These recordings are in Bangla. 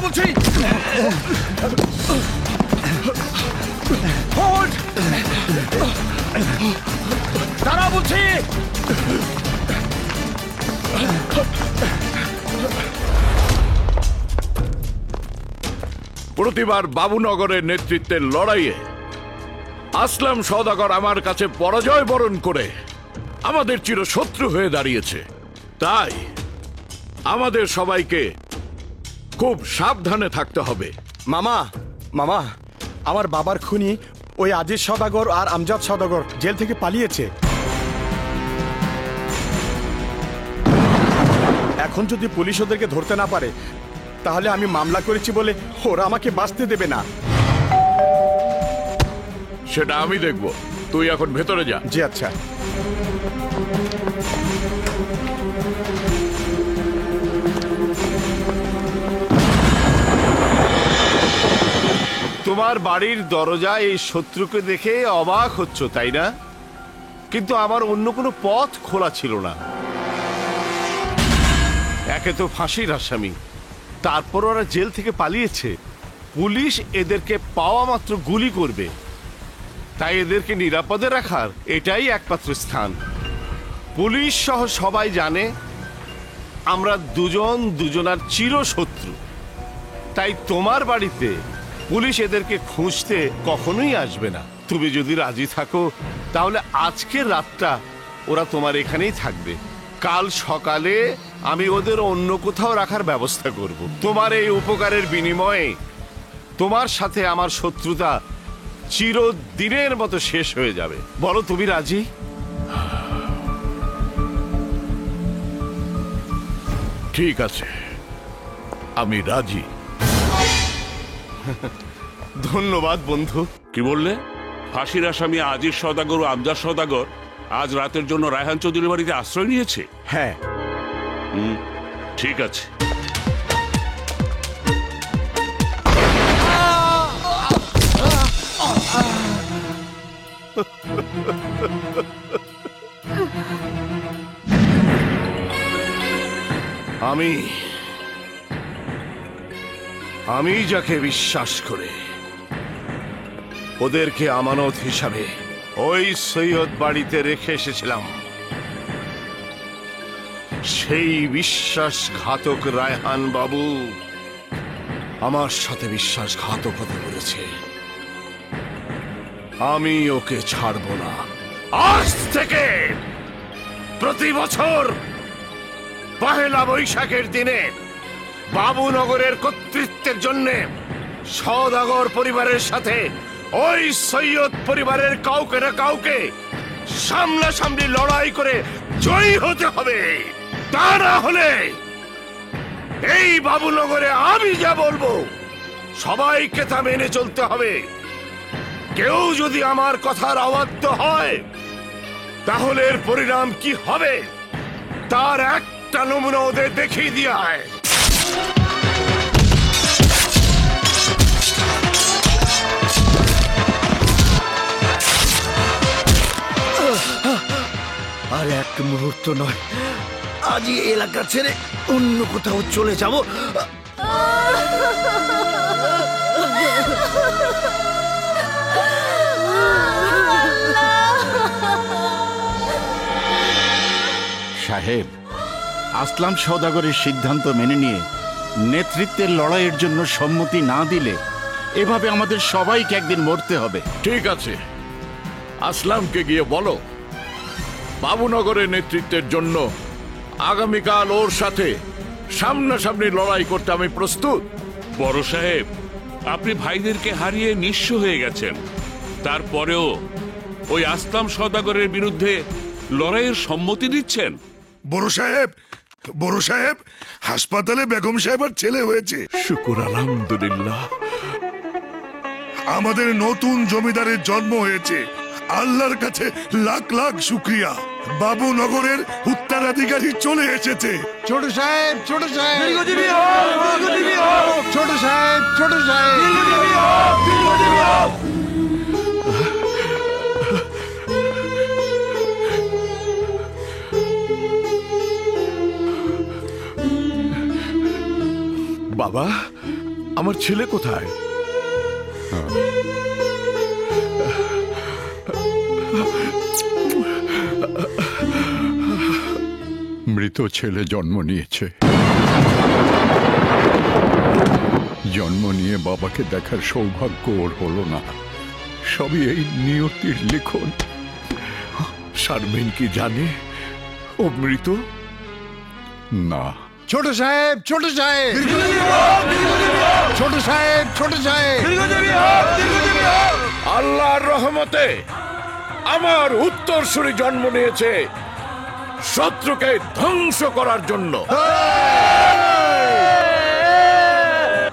বলছি। হোল্ড, দাঁড়া বলছি। প্রতিবার বাবুনগরের নেতৃত্বের লড়াইয়ে আসলাম সওদাগর আমার কাছে পরাজয় বরণ করে আমাদের চিরশত্রু হয়ে দাঁড়িয়েছে। তাই আমাদের সবাইকে খুব সাবধানে থাকতে হবে। মামা, মামা, আমার বাবার খুনি ওই আজিজ সওদাগর আর আমজাদ সওদাগর জেল থেকে পালিয়েছে। এখন যদি পুলিশ ওদেরকে ধরতে না পারে তাহলে আমি মামলা করেছি বলে ওরা আমাকে বাঁচতে দেবে না। সেটা আমি দেখব, তুই এখন ভেতরে যা। জি আচ্ছা। তোমার বাড়ির দরজায় এই শত্রুকে দেখে অবাক হচ্ছ, তাই না? কিন্তু আমার অন্য কোনো পথ খোলা ছিল না। একে তো ফাঁসির আসামি, তারপর ওরা জেল থেকে পালিয়েছে। পুলিশ এদেরকে পাওয়া মাত্র গুলি করবে, তাই এদেরকে নিরাপদে রাখার এটাই একমাত্র স্থান। পুলিশ সহ সবাই জানে আমরা দুজন দুজনার চিরশত্রু, তাই তোমার বাড়িতে পুলিশ এদেরকে খুঁজতে কখনোই আসবে না। তুমি যদি রাজি থাকো তাহলে আজকের রাতটা ওরা তোমার এখানেই থাকবে। কাল সকালে আমি ওদের অন্য কোথাও রাখার ব্যবস্থা করব। তোমার এই উপকারের বিনিময়ে তোমার সাথে আমার শত্রুতা চিরদিনের মতো শেষ হয়ে যাবে। বলো, তুমি রাজি? ঠিক আছে, আমি রাজি। ধন্যবাদ বন্ধু। কি বললে? ফাঁসির আসামি আজিজ সওদাগর ও আমজাদ সওদাগর আজ রাতের জন্য রায়হান চৌধুরীর বাড়িতে আশ্রয় নিয়েছে? হ্যাঁ। ঠিক আছে। আমি যাকে বিশ্বাস করে ওদেরকে আমানত হিসাবে ওই সৈয়দ বাড়িতে রেখে এসেছিলাম, সেই বিশ্বাসঘাতক রায়হান বাবু আমার সাথে বিশ্বাসঘাতকতা করেছে। আমি ওকে ছাড়ব না। আজ থেকে প্রতি বছর পহেলা বৈশাখের দিনে বাবুনগরের কর্তৃত্বের জন্য সওদাগর পরিবারের সাথে ওই সৈয়দ পরিবারের কাউকে না কাউকে সামনাসামনি লড়াই করে জয়ী হতে হবে। তা না হলে এই বাবুনগরে আমি যা বলবো সবাইকে তা মেনে চলতে হবে। কেউ যদি আমার কথার অবাধ্য হয় তাহলে এর পরিণাম কি হবে তার একটা নমুনা ওদের দেখিয়ে দিয়ে হয়। আর এক মুহূর্ত নয়, আজই এলাকা ছেড়ে অন্য কোথাও চলে যাব। সাহেব, আসলাম সওদাগরের সিদ্ধান্ত মেনে নিয়ে নেতৃত্বের লড়াইয়ের জন্য সম্মতি না দিলে এভাবে আমাদের সবাইকে একদিন মরতে হবে। ঠিক আছে, আসলামকে গিয়ে বলো বাবুনগরের নেতৃত্বের জন্য আগামীকাল ওর সাথে সামনাসামনি লড়াই করতে আমি প্রস্তুত। বড় সাহেব, আপনি ভাইদেরকে হারিয়ে নিঃস্ব হয়ে গেছেন, তারপরেও ওই আসলাম সওদাগরের বিরুদ্ধে লড়াইয়ের সম্মতি দিচ্ছেন? বড় সাহেব, হাসপাতালে বেগম সাহেবের ছেলে হয়েছে। শুকুর আলহামদুলিল্লাহ। আমাদের নতুন জমিদারের জন্ম হয়েছে। আল্লাহর কাছে লাখ লাখ শুক্রিয়া। বাবুনগরের উত্তরাধিকারী চলে এসেছে। ছোট সাহেব, ছোট সাহেব, দীর্ঘজীবী হোক, দীর্ঘজীবী হোক। ছোট সাহেব, ছোট সাহেব, দীর্ঘজীবী হোক, দীর্ঘজীবী হোক। বাবা, আমার ছেলে কোথায়? মৃত ছেলে জন্ম নিয়েছে। জন্ম নিয়ে বাবাকে দেখার সৌভাগ্য ওর হলো না। সবই এই নিয়তির লিখন। শারমিন কি জানে ও মৃত? না। ছোট সাহেব, ছোট সাহেব, ছোট সাহেব, ছোট সাহেব, আল্লাহর রহমতে আমার উত্তরসূরি জন্ম নিয়েছে শত্রুকে ধ্বংস করার জন্য।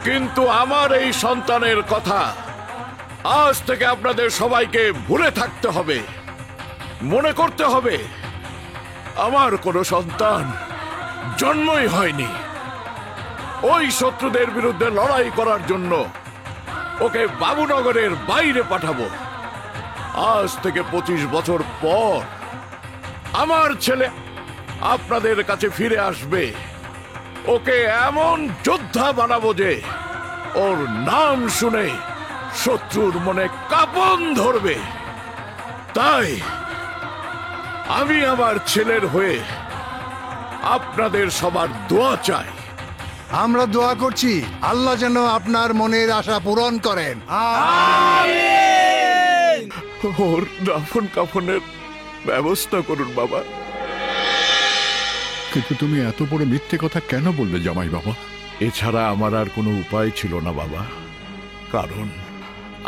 কিন্তু আমার এই সন্তানের কথা আজ থেকে আপনাদের সবাইকে ভুলে থাকতে হবে। মনে করতে হবে আমার কোনো সন্তান জন্মই হয়নি। ওই শত্রুদের বিরুদ্ধে লড়াই করার জন্য ওকে বাবুনগরের বাইরে পাঠাবো। আজ থেকে 25 বছর পর আমার ছেলে আপনাদের কাছে ফিরে আসবে। ওকে এমন যোদ্ধা বানাবো যে ওর নাম শুনে শত্রুর মনে কাঁপন ধরবে। তাই আমি আমার ছেলের হয়ে আপনাদের সবার দোয়া চাই। আমরা দোয়া করছি আল্লাহ যেন আপনার মনের আশা পূরণ করেন। ওর দাফন কাফনের ব্যবস্থা করুন বাবা। কিন্তু তুমি এত বড় মিথ্যে কথা কেন বললে জামাই বাবা? এছাড়া আমার আর কোনো উপায় ছিল না বাবা। কারণ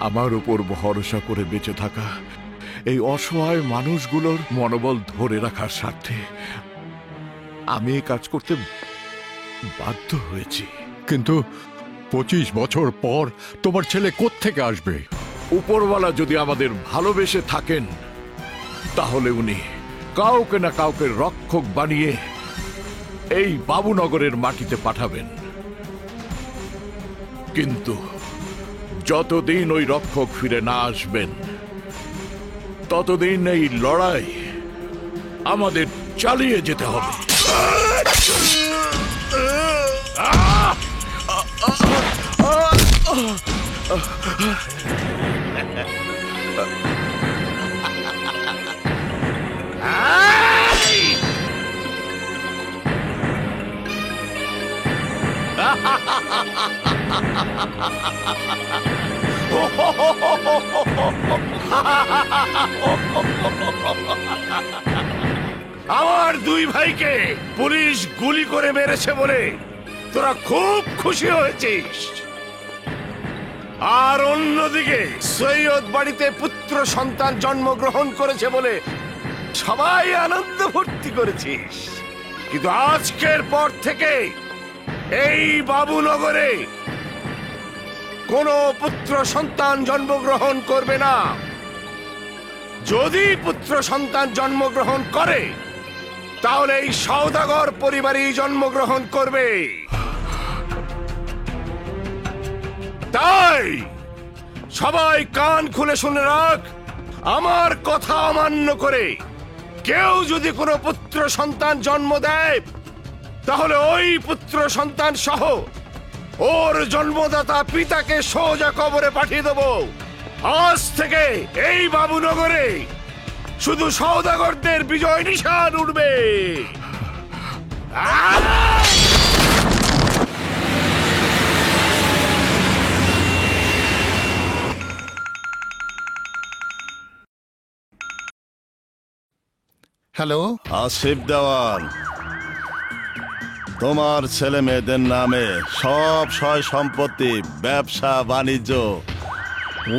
আমার উপর ভরসা করে বেঁচে থাকা এই অসহায় মানুষগুলোর মনোবল ধরে রাখার স্বার্থে আমি এই কাজ করতে বাধ্য হয়েছি। কিন্তু 25 বছর পর তোমার ছেলে কোত্থেকে আসবে? উপরওয়ালা যদি আমাদের ভালোবেসে থাকেন তাহলে উনি কাউকে না কাউকে রক্ষক বানিয়ে এই বাবুনগরের মাটিতে পাঠাবেন। কিন্তু যতদিন ওই রক্ষক ফিরে না আসবেন ততদিন এই লড়াই আমাদের চালিয়ে যেতে হবে। আমার দুই ভাইকে পুলিশ গুলি করে মেরেছে বলে তোরা খুব খুশি হয়েছিস, আর অন্যদিকে সৈয়দ বাড়িতে পুত্র সন্তান জন্মগ্রহণ করেছে বলে সবাই আনন্দ ভর্তি করেছিস। কিন্তু আজকের পর থেকে এই বাবুনগরে কোনো পুত্র সন্তান জন্মগ্রহণ করবে না। যদি পুত্র সন্তান জন্মগ্রহণ করে তাহলে এই সওদাগর পরিবারই জন্মগ্রহণ করবে। তাই সবাই কান খুলে শুনে রাখ, আমার কথা অমান্য করে কেউ যদি কোনো পুত্র সন্তান জন্ম দেয় তাহলে ওই পুত্র সন্তান সহ ওর জন্মদাতা পিতাকে সোজা কবরে পাঠিয়ে দেব। আজ থেকে এই বাবুনগরে শুধু সওদাগরদের বিজয় নিশান উঠবে। হ্যালো, আসিফ দেওয়ান, তোমার ছেলে মেয়েদের নামে সব সয় সম্পত্তি ব্যবসা বাণিজ্য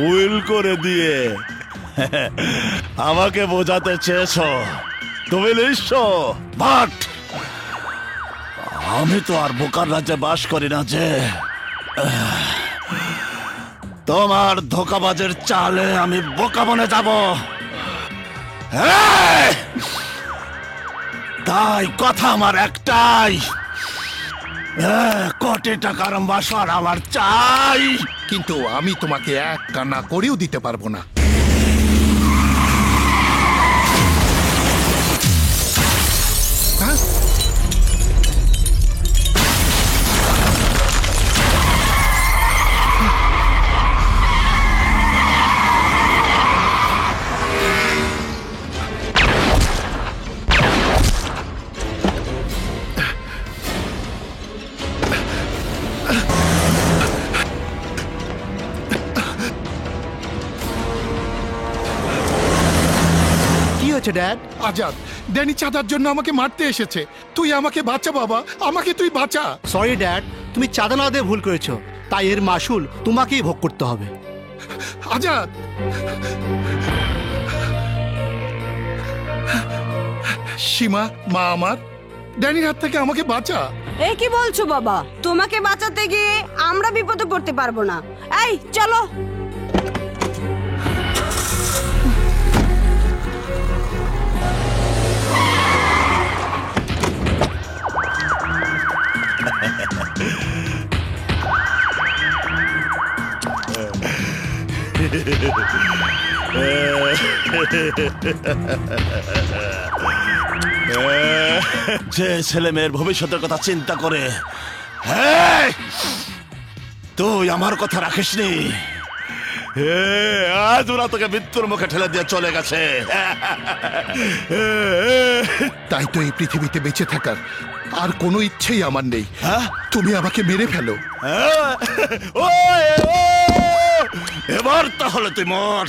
উইল করে দিয়ে আমাকে বোঝাতে চেয়েছ তুমি নিঃস্ব। বাট আমি তো আর বোকার রাজ্যে বাস করি না যে তোমার ধোকাবাজের চালে আমি বোকা বনে যাব। তাই কথা আমার একটাই, কোটি টাকার বাসর আমার চাই। কিন্তু আমি তোমাকে এক কান্না করেও দিতে পারবো না। হ্যাঁ? হয়েছে ড্যাড? আজাদ, ড্যানি চাঁদার জন্য আমাকে মারতে এসেছে। তুই আমাকে বাঁচা বাবা, আমাকে তুই বাঁচা। সরি ড্যাড, তুমি চাঁদা না দিয়ে ভুল করেছো, তাই এর মাসুল তোমাকেই ভোগ করতে হবে। আজাদ, সীমা, মা আমার, ড্যানির হাত থেকে আমাকে বাঁচা। এ কি বলছো বাবা? তোমাকে বাঁচাতে গিয়ে আমরা বিপদে পড়তে পারবো না। এই চলো। যে ছেলে মেয়ের ভবিষ্যতের কথা চিন্তা করে, হ্যাঁ, তুই আমার কথা রাখিসনি। আজ ওরা তোকে মৃত্যুর মুখে ঠেলে দিয়ে চলে গেছে। তাই তো এই পৃথিবীতে বেঁচে থাকার আর কোনো ইচ্ছেই আমার নেই। তুমি আমাকে মেরে ফেলো। এবার তাহলে তুই মর।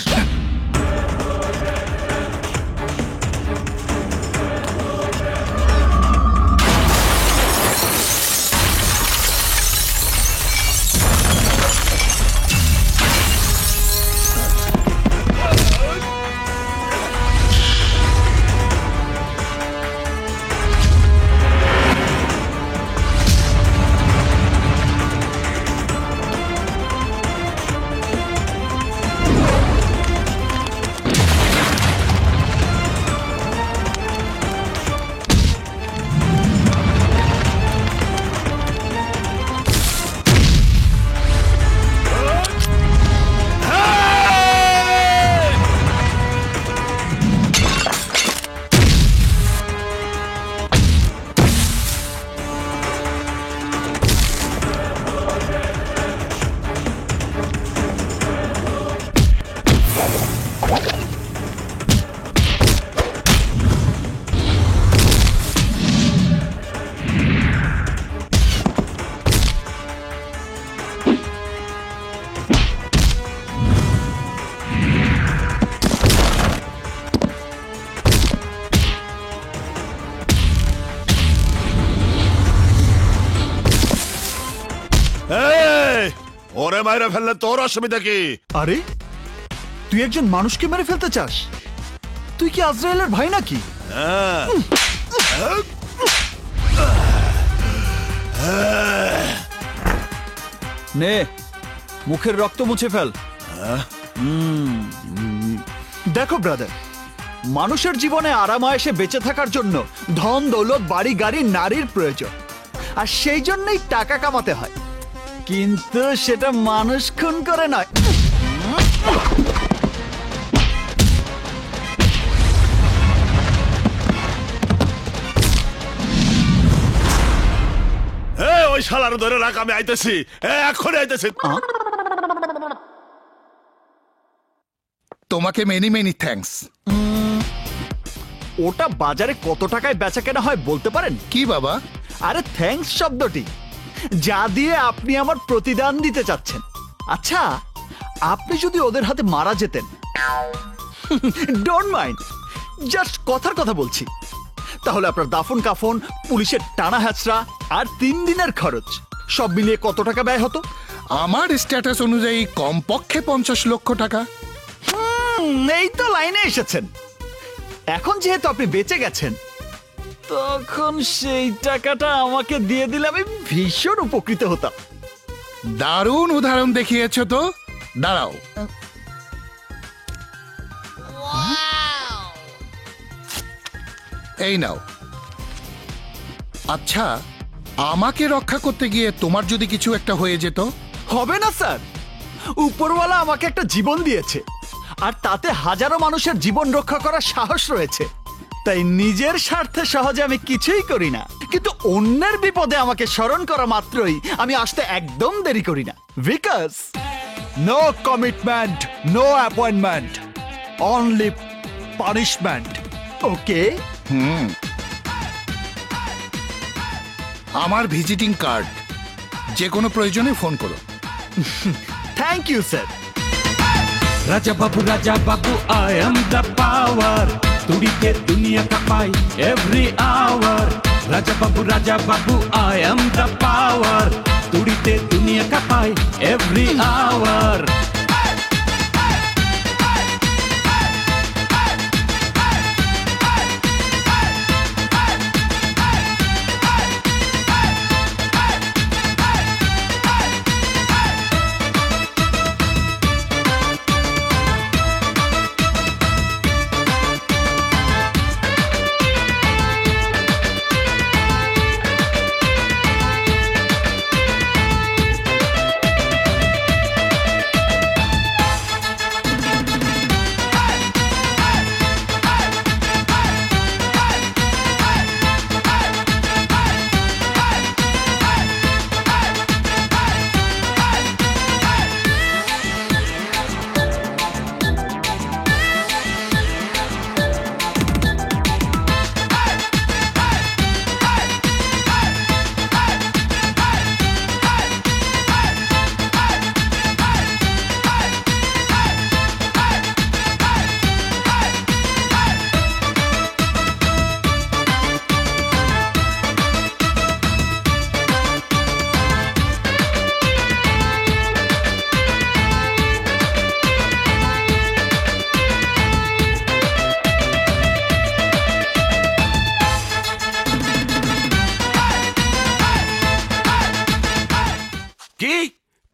ওরে মাইরে ফেললে তোর অসুবিধা কি? আরে তুই একজন মানুষকে মেরে ফেলতে চাস? তুই কি আজরায়েলের ভাই নাকি? নে মুখের রক্ত মুছে ফেল। দেখো ব্রাদার, মানুষের জীবনে আরামায়েশে বেঁচে থাকার জন্য ধন দৌলত বাড়ি গাড়ি নারীর প্রয়োজন, আর সেই জন্যই টাকা কামাতে হয়, কিন্তু সেটা মানুষ খুন করে নয়। ওই শালার ধরে রাখ, আমি আইতেছি, এখনই আইতেছি। তোমাকে মেনি মেনি থ্যাঙ্কস। ওটা বাজারে কত টাকায় বেচা কেনা হয় বলতে পারেন? কি বাবা? আরে থ্যাঙ্কস শব্দটি, যা দিয়ে আপনি আমার প্রতিদান দিতে চাচ্ছেন। আচ্ছা, আপনি যদি ওদের হাতে মারা যেতেন, ডোন্ট মাইন্ড, জাস্ট কথার কথা বলছি, তাহলে আপনার দাফন কাফন, পুলিশের টানা হ্যাচড়া আর 3 দিনের খরচ সব মিলিয়ে কত টাকা ব্যয় হতো? আমার স্ট্যাটাস অনুযায়ী কমপক্ষে 50 লক্ষ টাকা। এই তো লাইনে এসেছেন। এখন যেহেতু আপনি বেঁচে গেছেন, তখন সেই টাকাটা আমাকে দিয়ে দিলে আমি ভীষণ উপকৃত হতাম। দারুণ উদাহরণ দেখিয়েছ তো। দাঁড়াও, এই নাও। আচ্ছা, আমাকে রক্ষা করতে গিয়ে তোমার যদি কিছু একটা হয়ে যেত? হবে না স্যার, উপরওয়ালা আমাকে একটা জীবন দিয়েছে, আর তাতে হাজারো মানুষের জীবন রক্ষা করার সাহস রয়েছে। তাই নিজের স্বার্থে সহজে আমি কিছুই করি না, কিন্তু অন্যের বিপদে আমাকে স্মরণ করা মাত্রই আমি আসতে একদম দেরি করি না। Because no commitment, no appointment, only punishment. Okay? আমার ভিজিটিং কার্ড, যে কোনো প্রয়োজনে ফোন করো। Thank you sir. Raja Babu, I am the power. তুড়িতে দুনিয়া কাঁপাই every hour Raja Babu I am the power তুড়িতে দুনিয়া কাঁপাই এভরি আওয়ার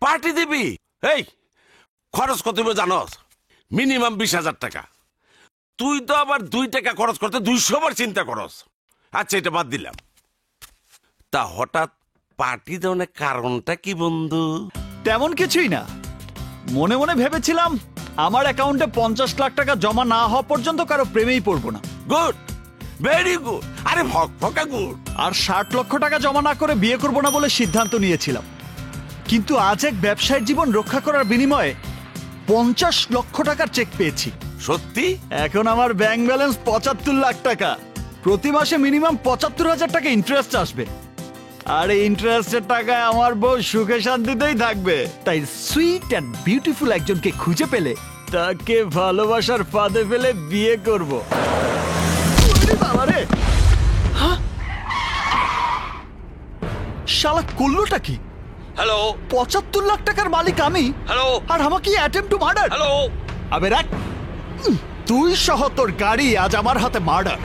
পার্টি দিবি? এই খরচ কত জানোস? মিনিমাম 20,000 টাকা। তুই তো আবার 2 টাকা খরচ করতে 200 বার চিন্তা করস। আচ্ছা, এটা বাদ দিলাম। তা হঠাৎ পার্টি দেওয়ার কারণটা কি বন্ধু? তেমন কিছুই না, মনে মনে ভেবেছিলাম আমার অ্যাকাউন্টে 50 লাখ টাকা জমা না হওয়া পর্যন্ত কারো প্রেমেই পড়বো না। Good, very good. আরে ফকা গুড। আর 60 লক্ষ টাকা জমা না করে বিয়ে করবো না বলে সিদ্ধান্ত নিয়েছিলাম। কিন্তু আজ এক ব্যবসায়ীর জীবন রক্ষা করার বিনিময়ে 50 লক্ষ টাকার চেক পেয়েছি। সত্যি? এখন আমার ব্যাংক ব্যালেন্স 75 লাখ টাকা। প্রতি মাসে মিনিমাম 75,000 টাকা ইন্টারেস্ট আসবে। আর এই ইন্টারেস্টের টাকায় আমার বউ সুখে শান্তিতেই থাকবে। তাই সুইট অ্যান্ড বিউটিফুল একজনকে খুঁজে পেলে তাকে ভালোবাসার ফাঁদে ফেলে বিয়ে করব। বাবারে, শালা করলোটা কি? হ্যালো, 75 লাখ টাকার মালিক আমি। হ্যালো, আর আমাকে অ্যাটেম্পট টু মার্ডার। হ্যালো, আবে রাখ, তুই সহ তোর গাড়ি আজ আমার হাতে মার্ডার।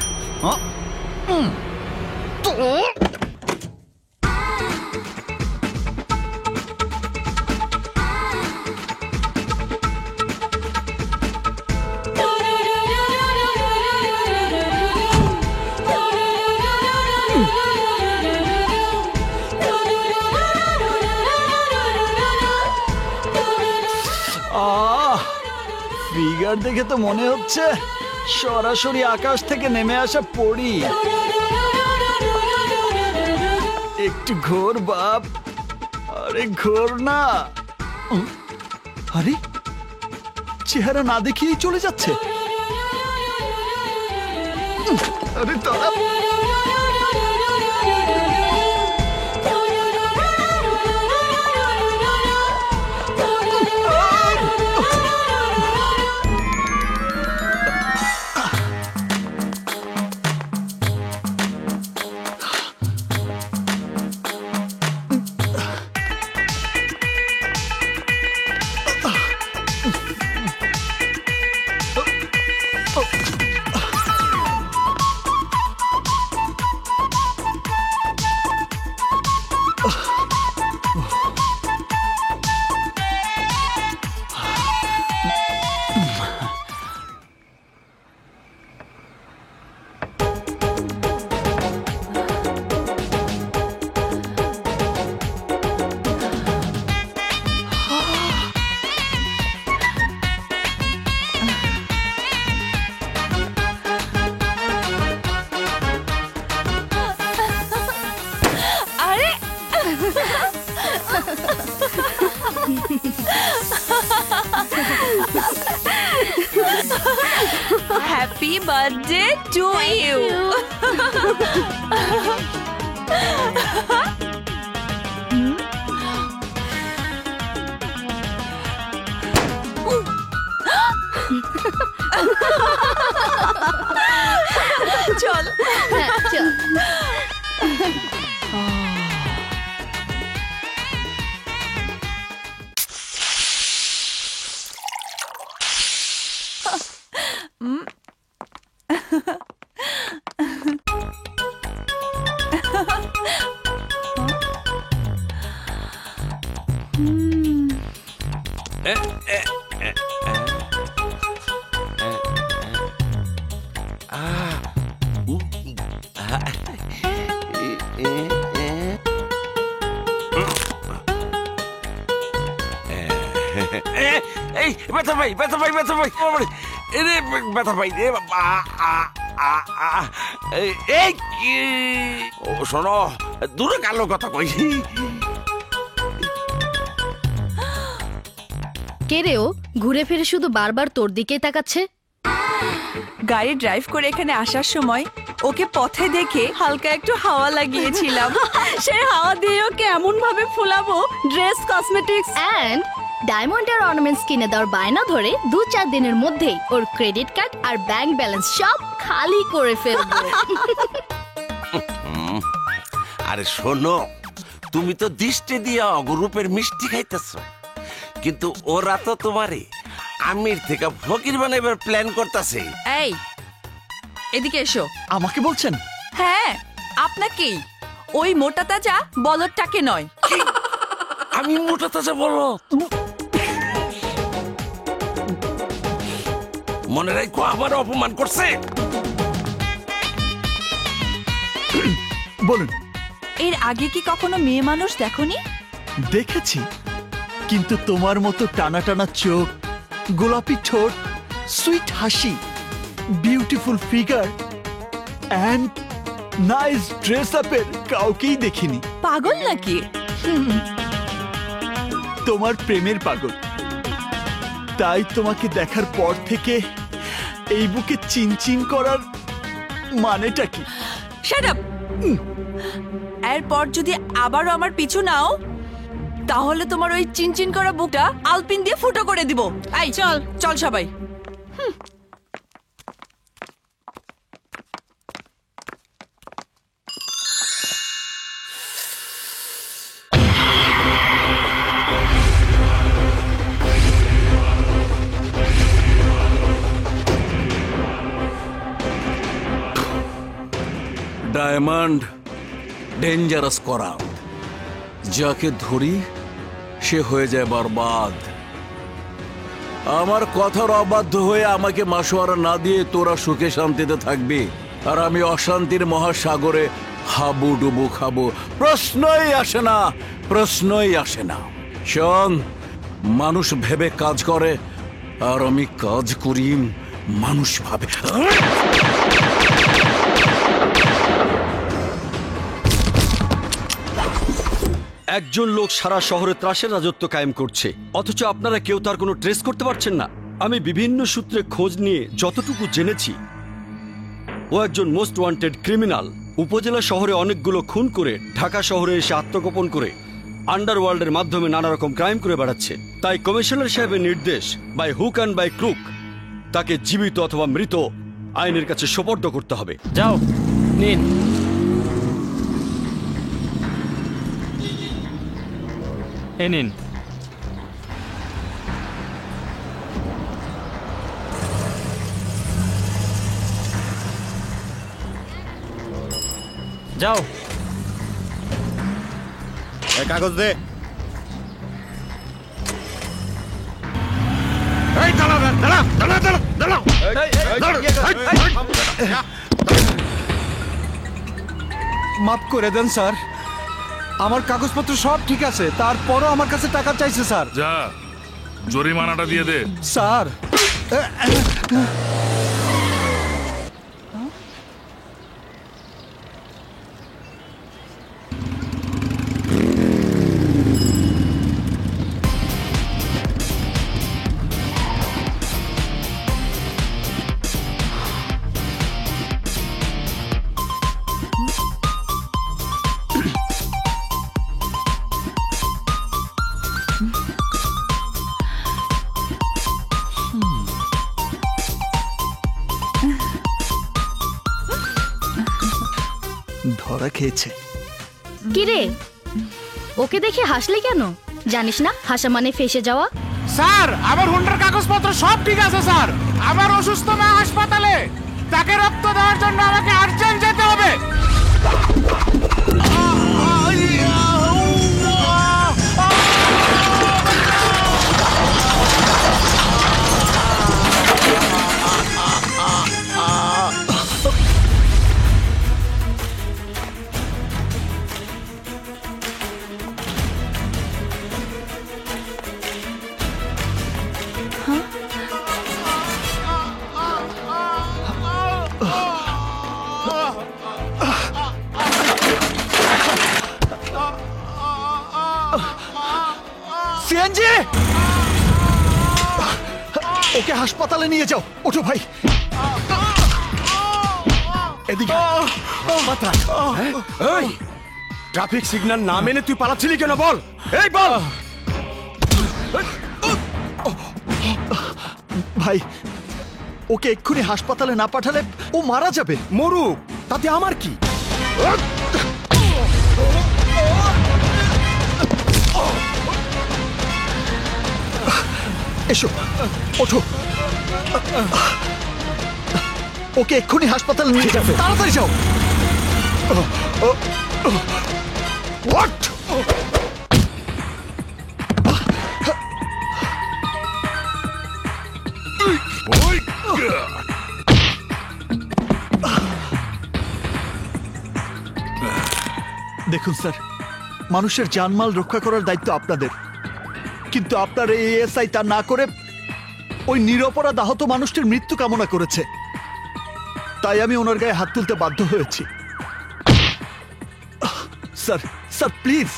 ফিগার দেখে তো মনে হচ্ছে সরাসরি আকাশ থেকে নেমে আসা পড়ি। একটু ঘোর বাপ। আরে ঘোর না। আরে চেহারা না দেখিয়েই চলে যাচ্ছে। আরে দাঁড়া। Happy birthday to you. চল চল। এই ব্যথা পাই ব্যথা পাই ব্যথা পাই রে ব্যথা পাই রে বাবা এই কি ও শোনো দূরে কালো কথা কই কে রে ও ঘুরে ফিরে শুধু বারবার তোর দিকেই তাকাচ্ছে? গাড়ি ড্রাইভ করে এখানে আসার সময় ওকে পথে দেখে হালকা একটু হাওয়া লাগিয়েছিলাম। সেই হাওয়া দিয়ে ওকে এমন ভাবে ফুলাবো, ড্রেস, কসমেটিক্স অ্যান্ড ডায়মন্ডের অর্নামেন্টস কিনে দেওয়ার বায়না ধরে 2-4 দিনের মধ্যেই ওর ক্রেডিট কার্ড আর ব্যাংক ব্যালেন্স সব খালি করে ফেলবো। আরে শোনো, তুমি তো দৃষ্টি দিয়ে অগরূপের মিষ্টি খাইতেছ, কিন্তু ওরা তো তোমারে আমির থেকে ফকির বানাইবার প্ল্যান করতেছে। এই এদিকে এসো। আমাকে বলছেন? হ্যাঁ আপনাকেই, ওই মোটা তাজা বলদটাকে নয়। আমি মোটা তাজা বলো? মনে রাখো আবার অপমান করছে। বলুন। এর আগে কি কখনো মেয়ে মানুষ দেখোনি? দেখেছি, কিন্তু তোমার মতো টানা টানা চোখ, গোলাপি ঠোঁট, সুইট হাসি, beautiful figure and nice dress আপের কাউকেই দেখিনি। পাগল নাকি? তোমার প্রেমের পাগল। তাই তোমাকে দেখার পর থেকে এই বুকে চিনচিন করার মানেটা কি? Shut up. এরপর যদি আবারও আমার পিছু নাও, তাহলে তোমার ওই চিনচিন করা বুকটা আলপিন দিয়ে ফুটো করে দিব। এই চল চল সবাই। ডায়মন্ড ডেঞ্জারাস করা, যাকে ধরি সে হয়ে যায় বরবাদ। আমার কথার অবাধ্য হয়ে আমাকে মাসোয়ারা না দিয়ে তোরা সুখে শান্তিতে থাকবি, আর আমি অশান্তির মহাসাগরে হাবুডুবু খাবো। প্রশ্নই আসে না, প্রশ্নই আসে না। শোন, মানুষ ভেবে কাজ করে, আর আমি কাজ করি মানুষ ভাবে। একজন লোক সারা শহরে ত্রাসের রাজত্ব কায়েম করছে, অথচ আপনারা কেউ তার কোনো ট্রেস করতে পারছেন না। আমি বিভিন্ন সূত্রে খোঁজ নিয়ে যতটুকু জেনেছি, ও একজন মোস্ট ওয়ান্টেড ক্রিমিনাল। উপজেলা শহরে অনেকগুলো খুন করে ঢাকা শহরে এসে আত্মগোপন করে আন্ডারওয়ার্ল্ডের মাধ্যমে নানা রকম ক্রাইম করে বেড়াচ্ছে। তাই কমিশনার সাহেবের নির্দেশ, by hook and by crook, তাকে জীবিত অথবা মৃত আইনের কাছে সোপর্দ করতে হবে। যাও নিন। এ নিন। যাও। কাগজ দে। মাফ করে দেন স্যার, আমার কাগজপত্র সব ঠিক আছে, তারপরও আমার কাছে টাকা চাইছে স্যার। যা জরিমানাটা দিয়ে দে। স্যার ধরা খেয়েছে। কিরে ওকে দেখে হাসলি কেন? জানিস না হাসা মানে ফেসে যাওয়া? স্যার আমার হুন্ডার কাগজপত্র সব ঠিক আছে স্যার। আমার অসুস্থ মা হাসপাতালে, তাকে রক্ত দেওয়ার জন্য আমাকে আর্জেন্ট যেতে হবে। সিএনজি, ওকে হাসপাতালে নিয়ে যাও। ওঠো ভাই, এদিকে। ট্রাফিক সিগন্যাল না মেনে তুই পালাচ্ছিলি কেন বল? এই বল। ভাই, ওকে এক্ষুনি হাসপাতালে না পাঠালে ও মারা যাবে। মরুক, তাতে আমার কি? এসো, ওঠো। ওকে এক্ষুনি হাসপাতালে নিয়ে যাবে, তাড়াতাড়ি যাও। হোয়াট? দেখুন স্যার, মানুষের জানমাল রক্ষা করার দায়িত্ব আপনাদের, কিন্তু আপনার এই এএসআই তা না করে ওই নিরপরাধ আহত মানুষটির মৃত্যু কামনা করেছে। তাই আমি ওনার গায়ে হাত তুলতে বাধ্য হয়েছি। Sir, sir please.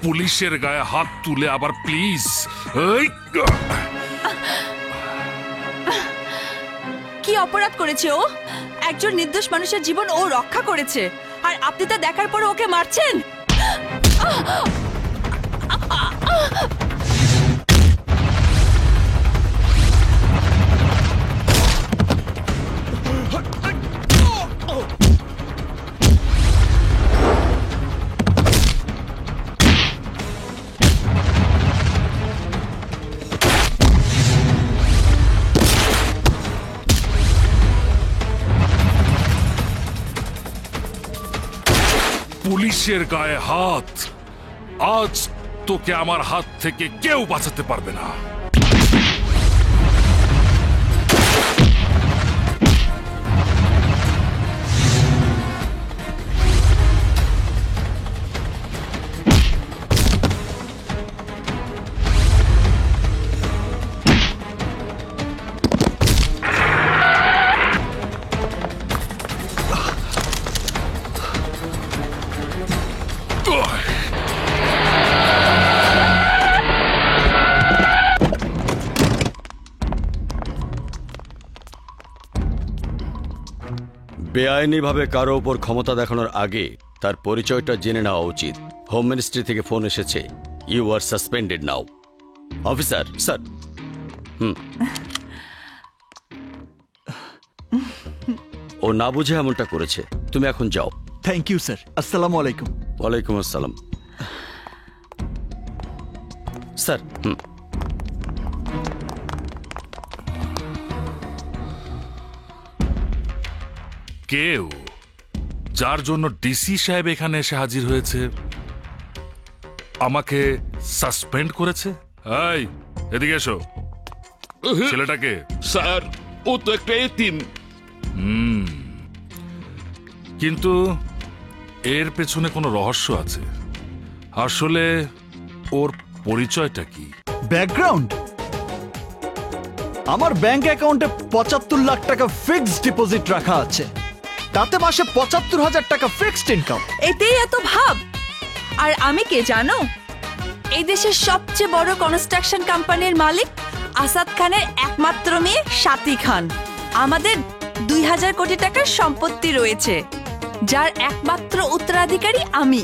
পুলিশের গায়ে হাত তুলে আবার প্লিজ? কি অপরাধ করেছে ও? একজন নির্দোষ মানুষের জীবন ও রক্ষা করেছে, আর আপনি তা দেখার পর ওকে মারছেন। পুলিশের গায়ে হাত, আজ তোকে আমার হাত থেকে কেউ বাঁচাতে পারবে না। বেআইনিভাবে কারো উপর ক্ষমতা দেখানোর আগে তার পরিচয়টা জেনে নেওয়া উচিত। হোম মিনিস্ট্রি থেকে ফোন এসেছে, you are suspended now. Officer, sir. ও না বুঝে এমনটা করেছে, তুমি এখন যাও। Thank you sir. আসসালামু আলাইকুম। ওয়ালাইকুম আসসালাম। স্যার। কেউ যার জন্য ডিসি সাহেব এখানে এসে হাজির হয়েছে আমাকে সাসপেন্ড করেছে। এই এদিকে এসো। ছেলেটাকে? স্যার, ও তো একটা এতিম। কিন্তু এর পেছনে কোনো রহস্য আছে। আসলে ওর পরিচয়টা কি? ব্যাকগ্রাউন্ড? আমার ব্যাংক অ্যাকাউন্টে ৭৫ লাখ টাকা ফিক্সড ডিপোজিট রাখা আছে, তাতে মাসে ৭৫,০০০ টাকা ফিক্সড ইনকাম। এতেই এত ভাব? আর আমি কে জানো? এই দেশের সবচেয়ে বড় কনস্ট্রাকশন কোম্পানির মালিক আসাদ খানের একমাত্র মেয়ে সাথী খান। আমাদের ২০০০ কোটি টাকার সম্পত্তি রয়েছে, যার একমাত্র উত্তরাধিকারী আমি।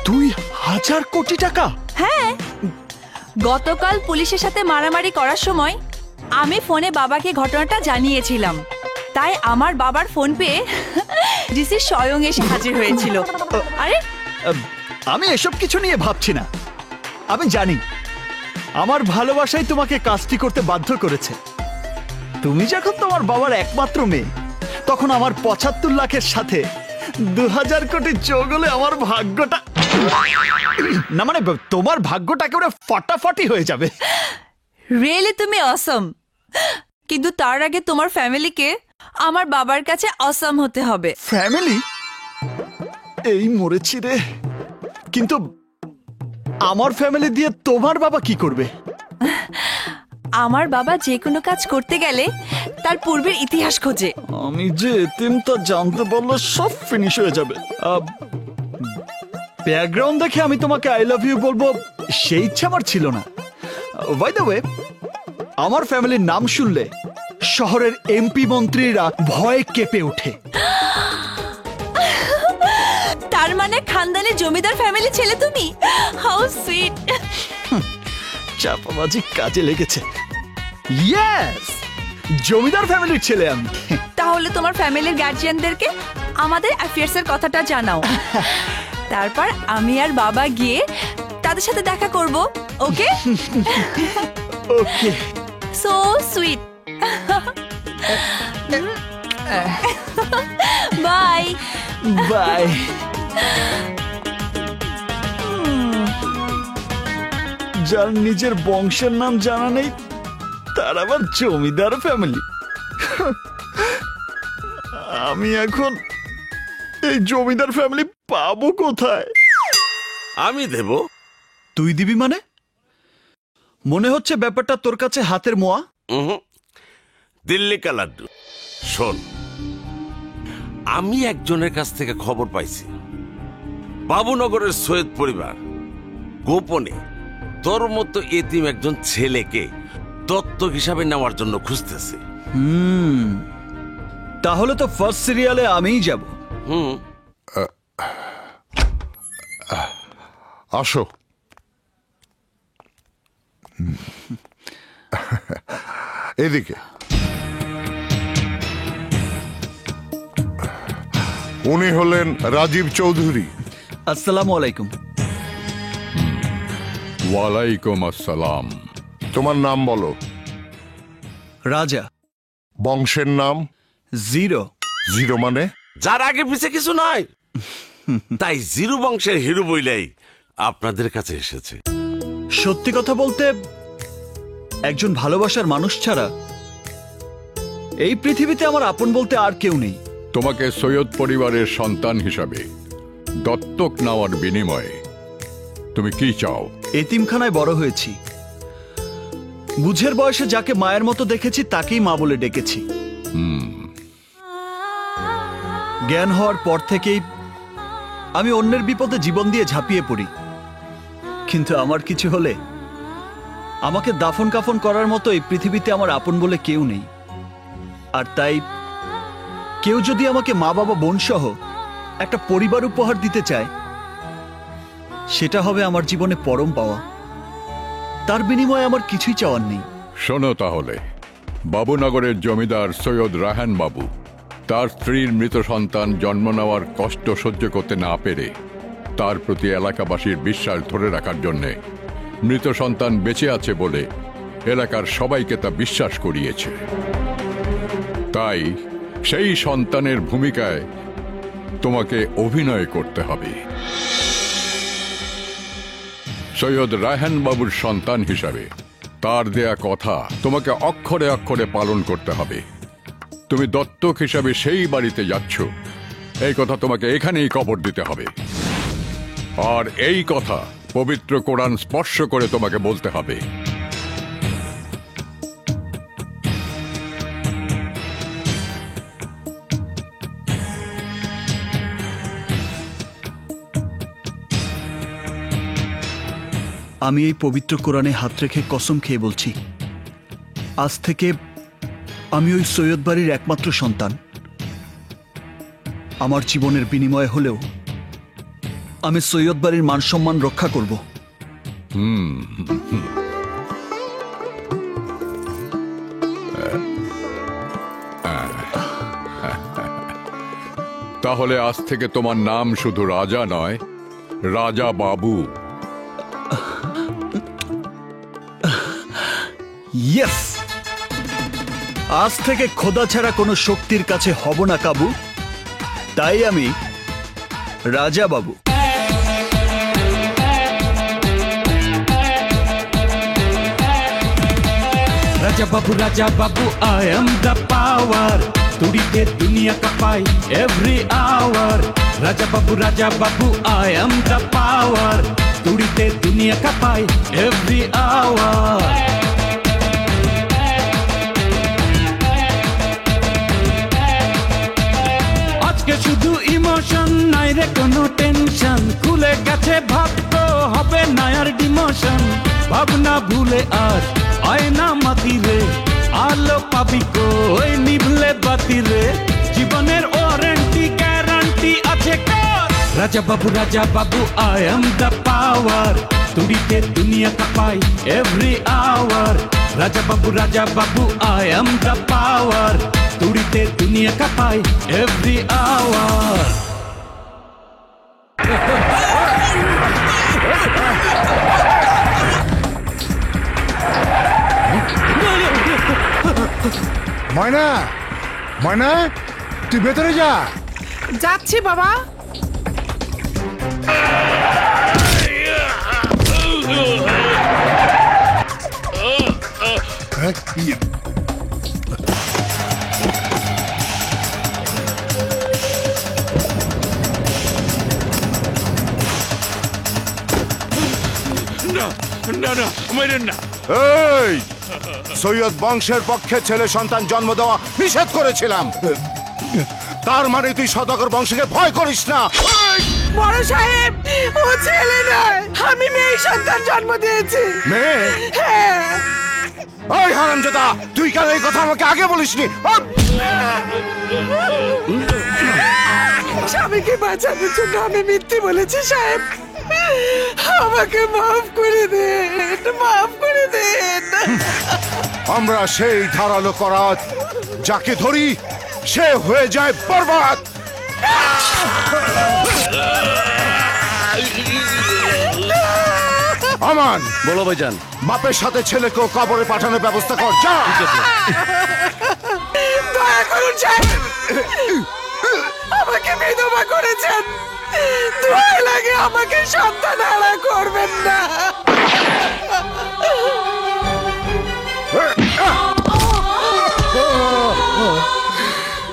২০০০ কোটি টাকা? হ্যাঁ, গতকাল পুলিশের সাথে মারামারি করার সময় আমি ফোনে বাবাকে ঘটনাটা জানিয়েছিলাম। তাই আমার বাবার ফোন পেয়ে ডিসি স্বয়ং এসে হাজির হয়েছিল। আরে আমি এসব কিছু নিয়ে ভাবছি না। আমি জানি আমার ভালোবাসাই তোমাকে কাজটি করতে বাধ্য করেছে। তুমি যখন তোমার বাবার একমাত্র মেয়ে, তখন আমার ৭৫ লাখের সাথে ২০০০ কোটি যোগ হলে আমার ভাগ্যটা না, মানে তোমার ভাগ্যটা একেবারে ফাটাফাটি হয়ে যাবে। রিয়েলি তুমি অসম, কিন্তু তার আগে তোমার ফ্যামিলিকে আমার বাবার কাছে অসম হতে হবে। ফ্যামিলি? এই মরেছি রে। কিন্তু আমার ফ্যামিলি দিয়ে তোমার বাবা কি করবে? আমার বাবা যে কোনো কাজ করতে গেলে তার পূর্বের ইতিহাস খোঁজে। আমি যে এতিমটা জানতে পারলে সব ফিনিশ হয়ে যাবে। ব্যাকগ্রাউন্ড দেখে আমি তোমাকে আই লাভ ইউ বলবো সেই ইচ্ছা আমার ছিল না। বাই দ্য ওয়ে, আমার ফ্যামিলির নাম শুনলে শহরের এমপি মন্ত্রীরা ভয়ে কেঁপে ওঠে। তার মানে খানদানে জমিদার ফ্যামিলি ছেলে তুমি? How sweet. চাপাবাজি কাজে লেগেছে। ইয়েস, জমিদার ফ্যামিলির ছেলে আমি। তাহলে তোমার ফ্যামিলির গার্জিয়ানদেরকে আমাদের অ্যাফেয়ার্স এর কথাটা জানাও। তারপর আমি আর বাবা গিয়ে তাদের সাথে দেখা করব। Okay? Okay. So sweet. Bye bye. যার নিজের বংশের নাম জানা নেই, তার আবার জমিদার ফ্যামিলি। আমি এখন এই জমিদার ফ্যামিলি পাবো কোথায়? আমি দেব। তুই দিবি মানে? মনে হচ্ছে ব্যাপারটা তোর কাছে হাতের মোয়া। দিল্লি কা লাড্ডু। শোন, আমি একজনের কাছ থেকে খবর পাইছি বাবুনগরের সৈয়দ পরিবার গোপনে তোর মতো এতিম একজন ছেলেকে দত্তক হিসাবে নেওয়ার জন্য খুঁজতেছে। তাহলে তো ফার্স্ট সিরিয়ালে আমিই যাব। আসো। এদিকে। উনি হলেন রাজীব চৌধুরী। আসসালামু আলাইকুম। ওয়ালাইকুম আসসালাম। তোমার নাম বলো। রাজা। বংশের নাম? জিরো। জিরো মানে? যার আগে পিছে কিছু নয়, তাই জিরো বংশের হিরো বইলেই আপনাদের কাছে এসেছে। সত্যি কথা বলতে, একজন ভালোবাসার মানুষ ছাড়া এই পৃথিবীতে আমার আপন বলতে আর কেউ নেই। তোমাকে সৈয়দ পরিবারের সন্তান হিসাবে দত্তক নেওয়ার বিনিময়ে তুমি কি চাও? এতিমখানায় বড় হয়েছি। বুঝের বয়সে যাকে মায়ের মতো দেখেছি তাকেই মা বলে ডেকেছি। জ্ঞান হওয়ার পর থেকেই আমি অন্যের বিপদে জীবন দিয়ে ঝাঁপিয়ে পড়ি। কিন্তু আমার কিছু হলে আমাকে দাফন কাফন করার মতো এই পৃথিবীতে আমার আপন বলে কেউ নেই। আর তাই কেউ যদি আমাকে মা বাবা বোন সহ একটা পরিবার উপহার দিতে চায়, সেটা হবে আমার জীবনে পরম পাওয়া। তার বিনিময়ে আমার কিছুই চাওয়ার নেই। শোনো তাহলে, বাবুনগরের জমিদার সৈয়দ রায়হান বাবু তার স্ত্রীর মৃত সন্তান জন্ম নেওয়ার কষ্ট সহ্য করতে না পেরে তার প্রতি এলাকাবাসীর বিশ্বাস ধরে রাখার জন্যে মৃত সন্তান বেঁচে আছে বলে এলাকার সবাইকে তা বিশ্বাস করিয়েছে। তাই সেই সন্তানের ভূমিকায় তোমাকে অভিনয় করতে হবে। সৈয়দ রায়হান বাবুর সন্তান হিসাবে তার দেয়া কথা তোমাকে অক্ষরে অক্ষরে পালন করতে হবে। তুমি দত্তক হিসাবে সেই বাড়িতে যাচ্ছ, এই কথা তোমাকে এখানেই কবর দিতে হবে। আর এই কথা পবিত্র কোরআন স্পর্শ করে তোমাকে বলতে হবে। আমি এই পবিত্র কোরআনে হাত রেখে কসম খেয়ে বলছি, আজ থেকে আমি ওই সৈয়দ বাড়ির একমাত্র সন্তান। আমার জীবনের বিনিময়ে হলেও আমি সৈয়দ বাড়ির মান সম্মান রক্ষা করব। তাহলে আজ থেকে তোমার নাম শুধু রাজা নয়, রাজা বাবু। ইয়েস, আজ থেকে খোদা ছাড়া কোনো শক্তির কাছে হব না কাবু। তাই আমি Raja Babu. Raja Babu, I am the power. तुड़ीते दुनिया का पाई every hour. Raja Babu, I am the power. तुड़ीते दुनिया का पाई every hour. আজকে শুধু ইমোশন নাই রে কোনো টেনশন, খুলে গেছে ভাবতো হবে না আর ডিমোশন। ভাবনা ভুলে আর আয়না মাতি রে, আলো পাবি কই নিভলে বাতি রে। জীবনের ওয়ারেন্টি গ্যারান্টি আছে কার? রাজা Babu, I am the power. তুড়িতে দুনিয়া কাঁপাই every hour. Raja Babu, I am the power. তুড়িতে দুনিয়া কাঁপাই এভরি আওয়ার। ময়না, ময়না, তুই ভেতরে যা। যাচ্ছি বাবা। না মেরেন না। এই সৈয়দ বংশের পক্ষে ছেলে সন্তান জন্ম দেওয়া নিষেধ করেছিলাম, তার মানে তুই সদাগর বংশকে ভয় করিস না? বড় সাহেব, ও ছেলে নয়, আমি মেয়ে সন্তান জন্ম দিয়েছি। মেয়ে? হ্যাঁ। ওই হারামজাদা, তুই কেন এই কথা আমাকে আগে বলিসনি? স্বামীকে বাঁচানোর জন্য আমি মিথ্যে বলেছি সাহেব, আমাকে মাফ করে দেন, মাফ করে দেন। আমরা সেই ধারালো করাত, যাকে ধরি সে হয়ে যায় বরবাদ। আমান, বলো ভাইজান। বাপের সাথে ছেলেকেও কবরে পাঠানোর ব্যবস্থা কর, যা। দয়া করুন সাহেব, আমাকে বিধবা করেছেন, দয়া লাগে আমাকে সন্তান হারা করবেন না।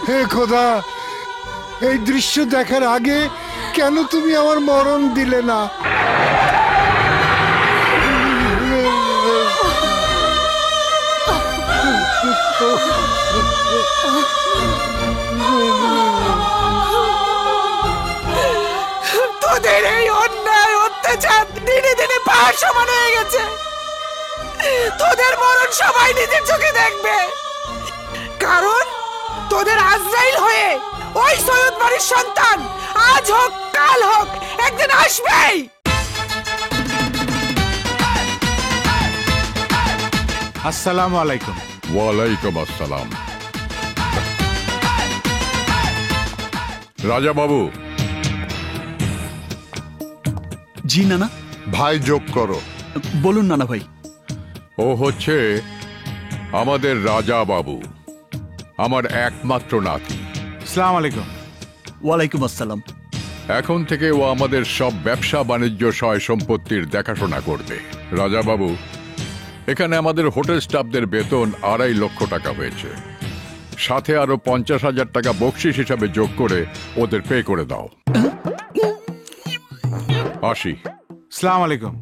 হে খোদা, এই দৃশ্য দেখার আগে কেন তুমি আমার মরণ দিলে না? তোদের এই অন্যায় অত্যাচার দিনে দিনে পাহাড় সমান হয়ে গেছে। তোদের মরণ সবাই নিজের চোখে দেখবে, কারণ তোদের আজরাইল হয়ে ওই সৈয়দ বাড়ির সন্তান আজ হোক কাল হোক একদিন আসবেই। আসসালামু আলাইকুম। ওয়ালাইকুম আসসালাম। রাজা বাবু। জি নানা। ভাই যোগ করো। বলুন নানা ভাই। ও হচ্ছে আমাদের রাজা বাবু, আমার একমাত্র নাতি। আসসালামু আলাইকুম। ওয়ালাইকুম আসসালাম। এখন থেকে ও আমাদের সব ব্যবসা বাণিজ্য সয় সম্পত্তির দেখাশোনা করবে। রাজা বাবু, এখানে আমাদের হোটেল স্টাফদের বেতন 2.5 লক্ষ টাকা হয়েছে, সাথে আরো 50,000 টাকা বকশিস হিসাবে যোগ করে ওদের পে করে দাও। আসি। আসসালামু আলাইকুম।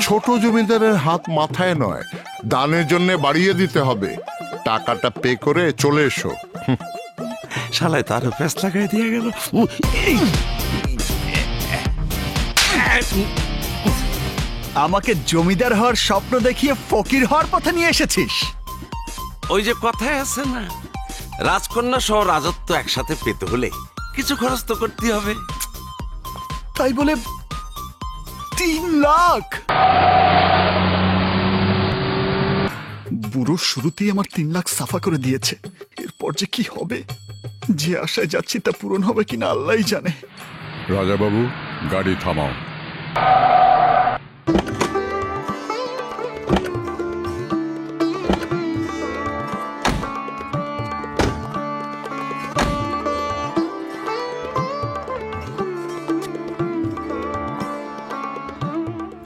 ছোট জমিদারের হাত মাথায় নয়, দানের জন্য বাড়িয়ে দিতে হবে। টাকাটা পে করে চলে এসো। শালায় তারও প্যাঁচ লাগাই দিয়ে গেল। আমাকে জমিদার হওয়ার স্বপ্ন দেখিয়ে ফকির হওয়ার পথে নিয়ে এসেছিস। ওই যে কথায় আছে না, রাজকন্যা সহ রাজত্ব একসাথে পেতে হলে কিছু খরচ তো করতে হবে। তাই বলে 3 লাখ? বুড়ো শুরুতেই আমার 3 লাখ সাফা করে দিয়েছে। এরপর যে কি হবে, যে আশায় যাচ্ছি তা পূরণ হবে কিনা আল্লাহই জানে। রাজাবাবু, গাড়ি থামাও।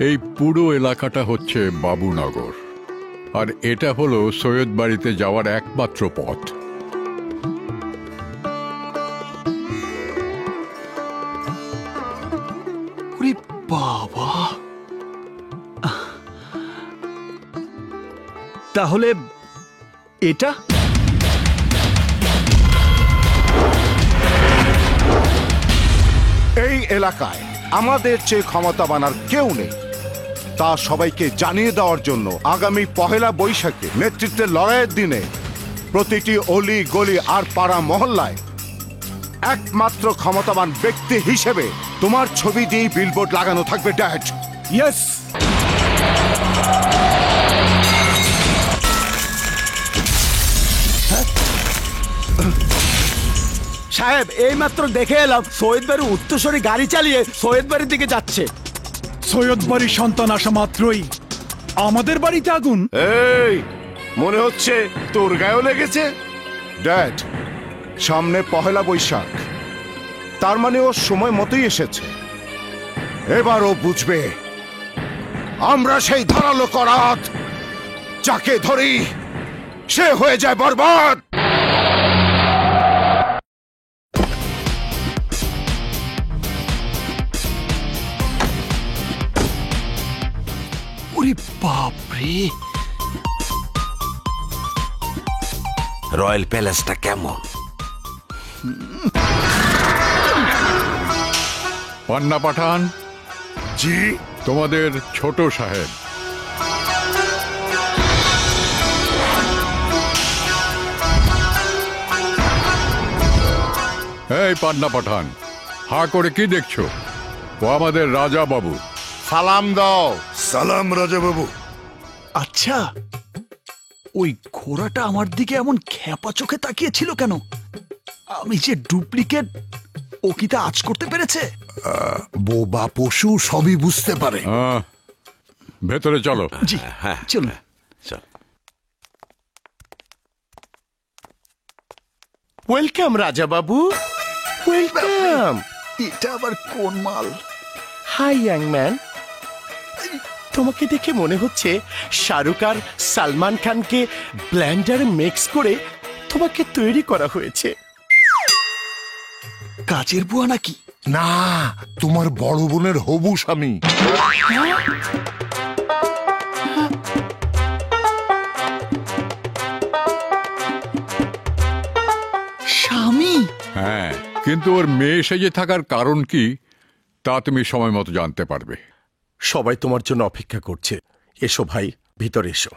এই পুরো এলাকাটা হচ্ছে বাবুনগর, আর এটা হলো সৈয়দ বাড়িতে যাওয়ার একমাত্র পথ। বাবা, তাহলে এটা এই এলাকায় আমাদের চেয়ে ক্ষমতাবান আর কেউ নেই, তা সবাইকে জানিয়ে দেওয়ার জন্য আগামী 1 বৈশাখে নেতৃত্বের লড়াইয়ের দিনে প্রতিটি অলি গলি আর পাড়া মহল্লায় একমাত্র ক্ষমতাবান ব্যক্তি হিসেবে তোমার ছবি দিয়ে বিলবোর্ড লাগানো থাকবে। Dad, yes. সাহেব, এইমাত্র দেখে এলাম সৈয়দ বাড়ি উত্তরসরি গাড়ি চালিয়ে সৈয়দ বাড়ির দিকে যাচ্ছে। সৈয়দ বাড়ির সন্তান আসা মাত্রই আমাদের বাড়িতে আগুন। এই মনে হচ্ছে তোর গায়েও লেগেছে। ড্যাড, সামনে 1 বৈশাখ, তার মানে ও সময় মতোই এসেছে। এবার ও বুঝবে আমরা সেই ধারালো করাত, যাকে ধরি সে হয়ে যায় বরবাদ। ওরে বাপরে, রয়্যাল প্যালেসটা কেমন? পান্না পাঠান। জি, তোমাদের ছোট সাহেব। এই পান্না পাঠান, হা করে কি দেখছো? ও আমাদের রাজা বাবু। সালাম দাও। সালাম রাজা বাবু। আচ্ছা, ওই ঘোড়াটা আমার দিকে এমন খ্যাপা চোখে তাকিয়েছিল কেন? আমি যে ডুপ্লিকেট, ও কি তা আজ করতে পেরেছে? বোবা পশু সবই বুঝতে পারে। ভেতরে চলো। জি, চলুন। Welcome Raja Babu, welcome. এটা আবার কোন মাল? হাই ইয়াং ম্যান, তোমাকে দেখে মনে হচ্ছে শাহরুখ আর সালমান খানকে ব্লেন্ডারে মিক্স করে তোমাকে তৈরি করা হয়েছে। কাজের বুয়া নাকি? না, তোমার বড় বোনের হবু স্বামী। স্বামী? হ্যাঁ, কিন্তু ওর মেয়ে সেজে থাকার কারণ কি তা তুমি সময় মতো জানতে পারবে। সবাই তোমার জন্য অপেক্ষা করছে। এসো ভাই, ভিতরে এসো।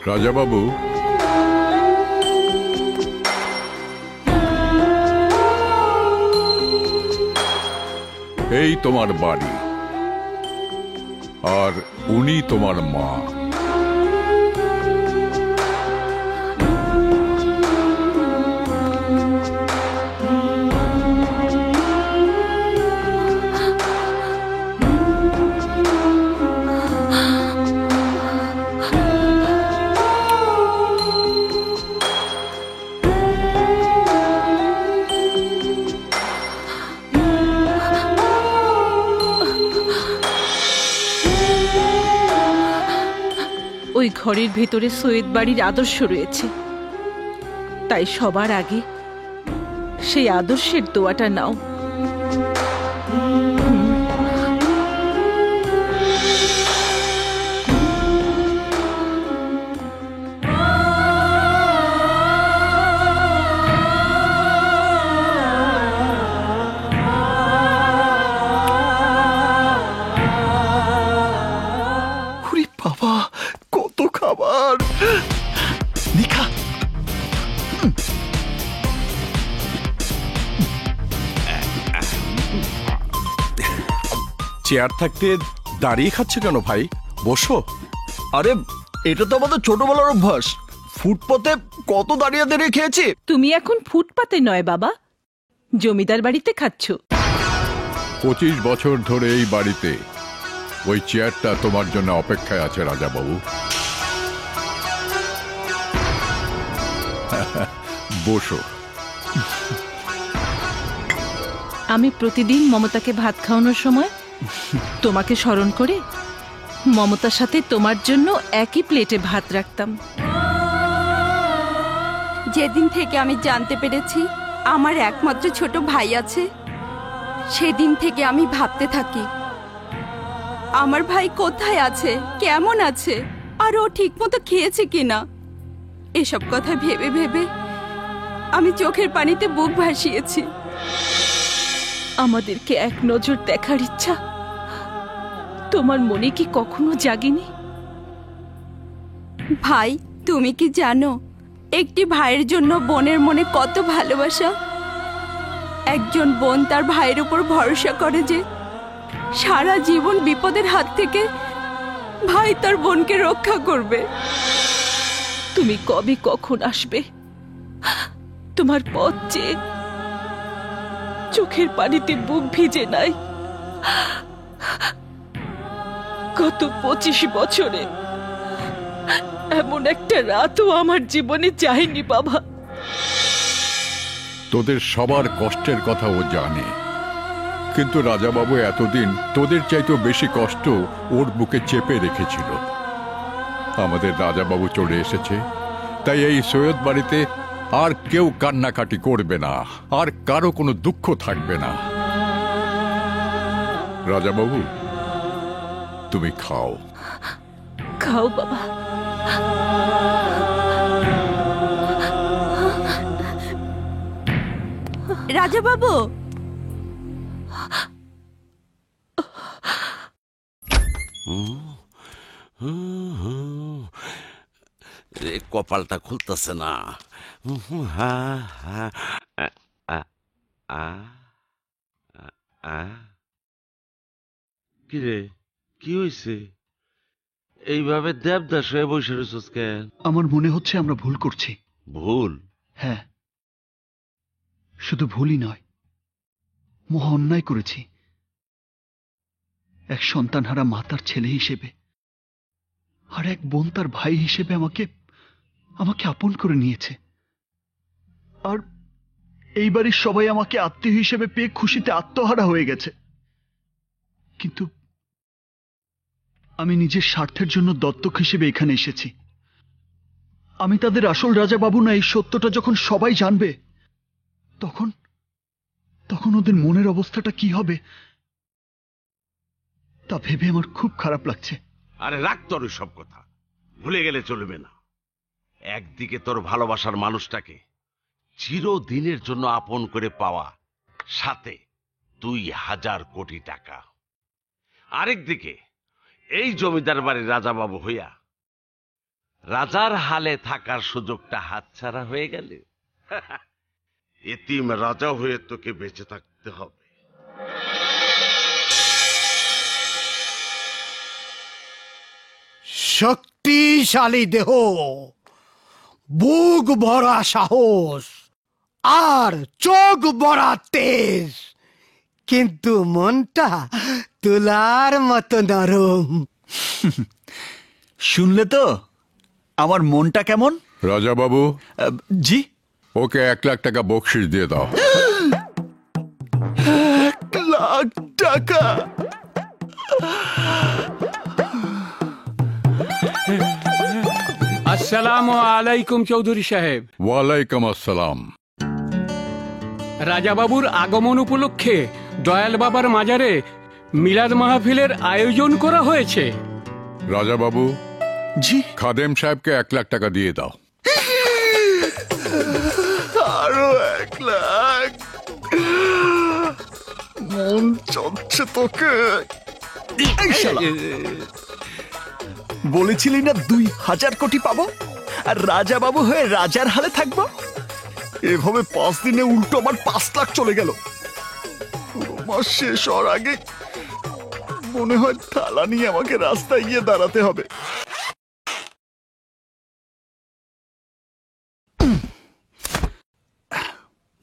রাজাবাবু, এই তোমার বাড়ি, আর উনি তোমার মা। ওই ঘরের ভেতরে সৈয়দ বাড়ির আদর্শ রয়েছে, তাই সবার আগে সেই আদর্শের দোয়াটা নাও। চেয়ার থাকতে দাঁড়িয়ে খাচ্ছে কেন ভাই? বসো। আরে এটা তো আমাদের ছোটবেলার অভ্যাস। ফুটপাতে কত দাঁড়িয়ে দাঁড়িয়ে খেয়েছি। তুমি এখন ফুটপাতে নয় বাবা, জমিদার বাড়িতে খাচ্ছ। 25 বছর ধরে এই বাড়িতে ওই চেয়ারটা তোমার জন্য অপেক্ষায় আছে রাজা বাবু। বসো। আমি প্রতিদিন মমতাকে ভাত খাওয়ানোর সময় তোমাকে স্মরণ করে মমতার সাথে তোমার জন্য একই প্লেটে ভাত রাখতাম। যেদিন থেকে আমি জানতে পেরেছি আমার একমাত্র ছোট ভাই আছে, সেদিন থেকে আমি ভাবতে থাকি আমার ভাই কোথায় আছে, কেমন আছে, আর ও ঠিকমতো খেয়েছে কিনা। এসব কথা ভেবে ভেবে আমি চোখের পানিতে বুক ভাসিয়েছি। আমাদেরকে এক নজর দেখার ইচ্ছা তোমার মনে কি কখনো জাগেনি? ভাই, তুমি কি জানো একটি ভাইয়ের জন্য বোনের মনে কত ভালোবাসা? একজন বোন তার ভাইয়ের উপর ভরসা করে যে সারা জীবন বিপদের হাত থেকে ভাই তার বোনকে রক্ষা করবে। তুমি কবে কখন আসবে তোমার পথ চেয়ে চোখের পানিতে বুক ভিজে নাই। গত 25 বছরে এমন একটা রাতও আমার জীবনে যায়নি বাবা। তোদের সবার কষ্টের কথা ও জানে, কিন্তু রাজাবাবু এতদিন তোদের চাইতেও বেশি কষ্ট ওর বুকে চেপে রেখেছিল। আমাদের রাজাবাবু চলে এসেছে, তাই এই সৈয়দ বাড়িতে আর কেউ কান্নাকাটি করবে না, আর কারো কোনো দুঃখ থাকবে না। রাজাবাবু, তুমি খাও। খাও বাবা। রাজা বাবু, কপালটা খুলতেছে না। কিরে, কি হয়েছে? এইভাবে দেবদাস হয়ে বসে রয়েছিস কেন? আমার মনে হচ্ছে আমরা ভুল করছি। ভুল? হ্যাঁ, শুধু ভুলই নয়, মহা অন্যায় করেছি। এক সন্তানহারা মাতার ছেলে হিসেবে আর এক বোন তার ভাই হিসেবে আমাকে আপন করে নিয়েছে। আর এই বাড়ির সবাই আমাকে আত্মীয় হিসেবে পেয়ে খুশিতে আত্মহারা হয়ে গেছে। কিন্তু আমি নিজের স্বার্থের জন্য দত্তক হিসেবে এখানে এসেছি। আমি তাদের আসল রাজা বাবু না, এই সত্যটা যখন সবাই জানবে তখন ওদের মনের অবস্থাটা কি হবে তা ভেবে আমার খুব খারাপ লাগছে। আরে রাখ তোর সব কথা, ভুলে গেলে চলবে না। একদিকে তোর ভালোবাসার মানুষটাকে চিরদিনের জন্য আপন করে পাওয়া, সাথে 2000 কোটি টাকা। আরেকদিকে এই জমিদার বাড়ির রাজা বাবু হইয়া রাজার হালে থাকার সুযোগটা হাতছাড়া হয়ে গেলে এতিম রাজা হয়ে তোকে বেঁচে থাকতে হবে। শক্তিশালী দেহ, বুক ভরা সাহস আর চোখ ভরা তেজ, কিন্তু মনটা তুলার মতো নরম। শুনলে তো আমার মনটা কেমন? রাজাবাবু, জি? ওকে 1 লাখ টাকা বকশিস দিয়ে দাও। 1 লাখ টাকা? আসসালামু আলাইকুম চৌধুরী সাহেব। ওয়ালাইকুম আসসালাম। রাজাবাবুর আগমন উপলক্ষে দয়াল বাবার মাজারে মিলাদ মাহফিলের আয়োজন করা হয়েছে। রাজাবাবু, জি? খাদেম সাহেবকে 1 লাখ টাকা দিয়ে দাও। আরো 1 লাখ? মন চাচ্ছে তোকে। বলেছিলি না 2000 কোটি পাবো আর রাজা বাবু হয়ে রাজার হালে থাকবো? এভাবে 5 দিনে উল্টো আমার 5 লাখ চলে গেল। পুরো মাস শেষ হওয়ার আগে মনে হয় থালা নিয়ে আমাকে রাস্তায় গিয়ে দাঁড়াতে হবে।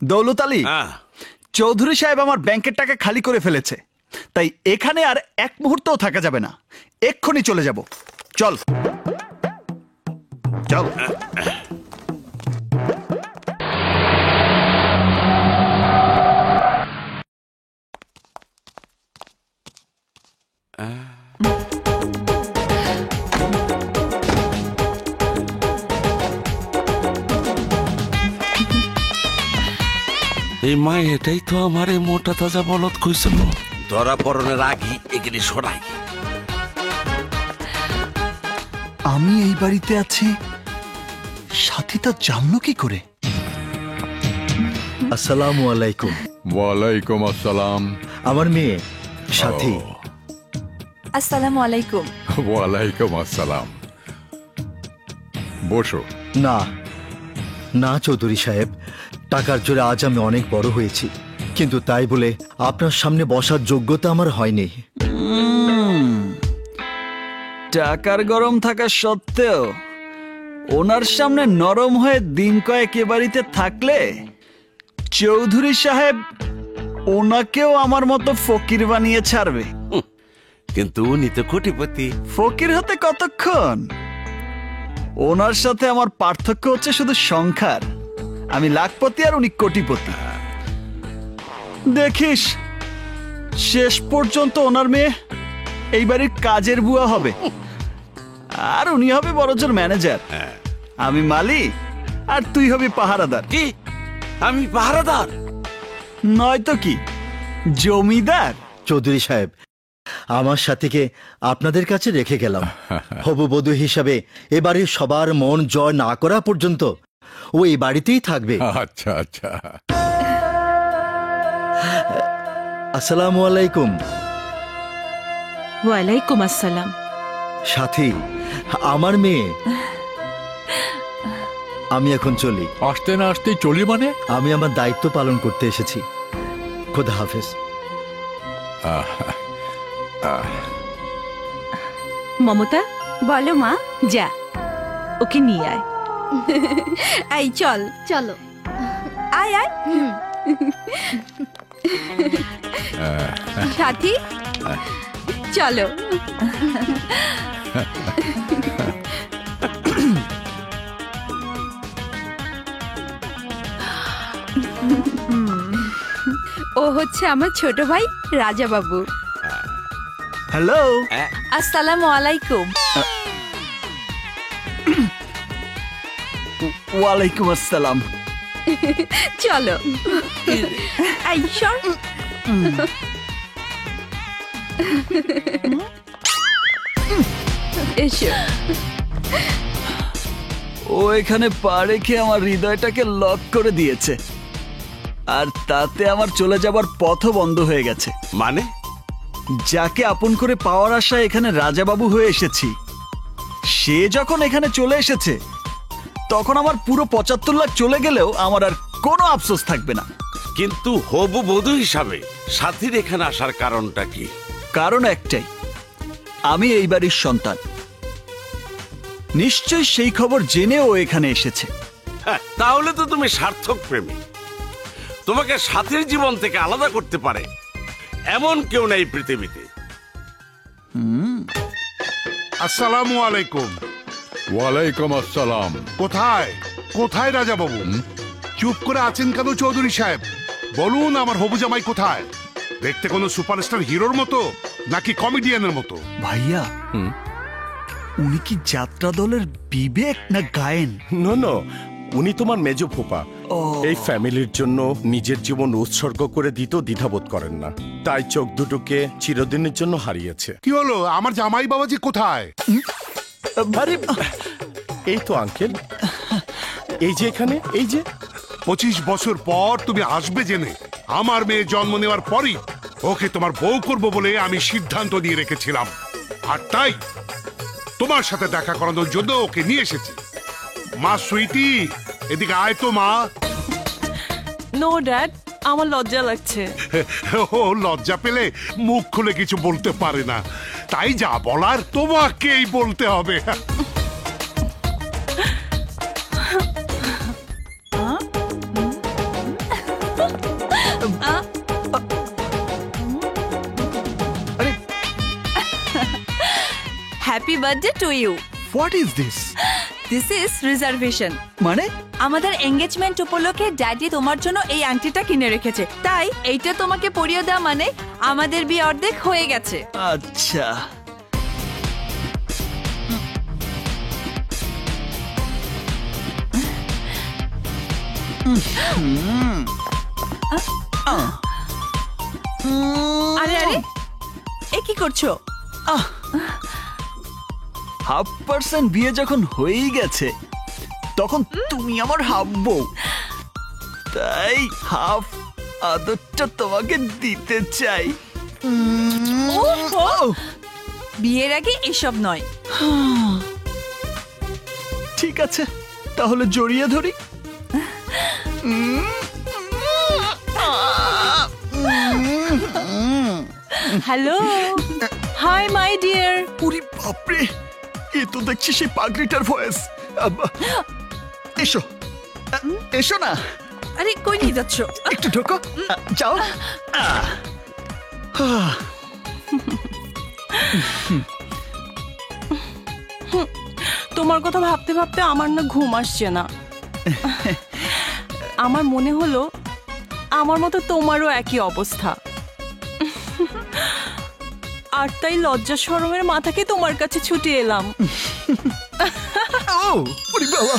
দৌলত আলী, চৌধুরী সাহেব আমার ব্যাংকের টাকা খালি করে ফেলেছে, তাই এখানে আর এক মুহূর্তও থাকা যাবে না। এক্ষুনি চলে যাব। চল চল। এই মা, এটাই তো আমার এই মোটা তাজা বলদ কইছিল। ধরা পড়নের আগে এখানে সরাই। আমি এই বাড়িতে আছি, সাথী তা জানলো কি করে? আসসালামু আলাইকুম। ওয়ালাইকুম আসসালাম। আমার মেয়ে সাথী। আসসালামু আলাইকুম। ওয়ালাইকুম আসসালাম। বসো। না না চৌধুরী সাহেব, টাকার জোরে আজ আমি অনেক বড় হয়েছি, কিন্তু তাই বলে আপনার সামনে বসার যোগ্যতা আমার হয়নি। টাকার গরম থাকা সত্ত্বেও ওনার সামনে নরম হয়ে দিন কয়েক এ বাড়িতে থাকলে চৌধুরী সাহেব ওনাকেও আমার মতো ফকির বানিয়ে ছাড়বে। কিন্তু উনি তো কোটিপতি। ফকির হতে কতক্ষণ? ওনার সাথে আমার পার্থক্য হচ্ছে শুধু সংখ্যার। আমি লাখপতি আর উনি কোটিপতি। দেখিস, শেষ পর্যন্ত ওনার মেয়ে এই বাড়ির কাজের বুয়া হবে, আর উনি হবে বড়জোর ম্যানেজার। আমি মালি, আর তুই হবি পাহারাদার। কি? আমি পাহারাদার? নয়তো কি, জমিদার। চৌধুরী সাহেব, আমার সাথীকে আপনাদের কাছে রেখে গেলাম। হবু বধূ হিসাবে এবারে সবার মন জয় না করা পর্যন্ত ও এই বাড়িতেই থাকবে। আচ্ছা আচ্ছা। আসসালামু আলাইকুম। ওয়ালাইকুম আসসালাম। সাথী, আমার মেয়ে। আমি এখন চলি। আসতে না আসতেই চলি মানে? আমি আমার দায়িত্ব পালন করতে এসেছি। খোদা হাফেজ। মমতা, বলো মা। যা ওকে নিয়ে আয়। এই চল। চলো। আয় আয়। সাথী, চলো। ও হচ্ছে আমার ছোট ভাই রাজা বাবু। হ্যালো। আসসালামু আলাইকুম। ওয়ালাইকুম আসসালাম। চলো। এই সর। এসো। ও এখানে পা রেখে আমার হৃদয়টাকে লক করে দিয়েছে, আর তাতে আমার চলে যাবার পথও বন্ধ হয়ে গেছে। মানে? যাকে আপন করে পাওয়ার আশায় এখানে রাজাবাবু হয়ে এসেছি, সে যখন এখানে চলে এসেছে, তখন আমার পুরো ৭৫ লাখ চলে গেলেও আমার আর কোনো আফসোস থাকবে না। কিন্তু হবু বধূ হিসাবে সাথীর এখানে আসার কারণটা কি? কারণ একটাই, আমি এই বাড়ির সন্তান। নিশ্চয়ই সেই খবর জেনে ও এখানে এসেছে। হ্যাঁ, তাহলে তো তুমি সার্থক প্রেমী। তোমাকে সাথীর জীবন থেকে আলাদা করতে পারে এমন কেউ নেই পৃথিবীতে। আসসালামু আলাইকুম। ওয়ালাইকুম আসসালাম। কোথায় কোথায় রাজা বাবু? চুপ করে আছেন কেন চৌধুরী সাহেব? বলুন, আমার হবু জামাই কোথায়? দেখতে কোনো সুপারস্টার হিরোর মতো নাকি কমেডিয়ানের মতো? ভাইয়া, উনি কি যাত্রা দলের বিবেক না গায়েন? নো, উনি তোমার মেজ ফুপা। এই ফ্যামিলির জন্য নিজের জীবন উৎসর্গ করে দিতেও দ্বিধাবোধ করেন না, তাই চোখ দুটোকে চিরদিনের জন্য হারিয়েছে। কি হলো, আমার জামাই বাবাজি কোথায়? আরে, এই তো আঙ্কেল, এই যে এখানে, এই যে। 25 বছর পর তুমি আসবে জেনে আমার মেয়ে জন্ম নেওয়ার পরই ওকে তোমার বউ করব বলে আমি সিদ্ধান্ত নিয়ে রেখেছিলাম, আর তাই তোমার সাথে দেখা করানোর জন্য ওকে নিয়ে এসেছি। মা সুইটি, এদিকে আয় তো মা। নো ড্যাড, আমার লজ্জা লাগছে। ও লজ্জা পেলে মুখ খুলে কিছু বলতে পারে না, তাই যা বলার তোমাকেই বলতে হবে। Happy birthday to you. What is this? This is reservation. মানে আমাদের এঙ্গেজমেন্ট উপলক্ষে ড্যাডি তোমার জন্য এই আংটিটা কিনে রেখেছে, তাই এইটা তোমাকে পরিয়ে দেওয়া মানে আমাদের বিয়ে অর্ধেক হয়ে গেছে। আচ্ছা, আরে আরে, এ কি করছো? 1/2% বিয়ে যখন হয়েই গেছে তখন তুমি আমার হাফ বউ, তাই হাফ আদরটা তোমাকে দিতে চাই। বিয়ের আগে এসব নয়। ঠিক আছে, তাহলে জড়িয়ে ধরি। Hello, hi my dear. Puri বাপরে, এ তো দেখছি সেই পাগড়িটার ভয়েস। এসো এসো না। আরে কই নিয়ে যাচ্ছ? একটু ঢোকো, যাও। তোমার কথা ভাবতে ভাবতে আমার না ঘুম আসছে না। আমার মনে হলো আমার মতো তোমারও একই অবস্থা, আর তাই লজ্জা শরমের মাথাকে তোমার কাছে ছুটে এলাম। বাবা,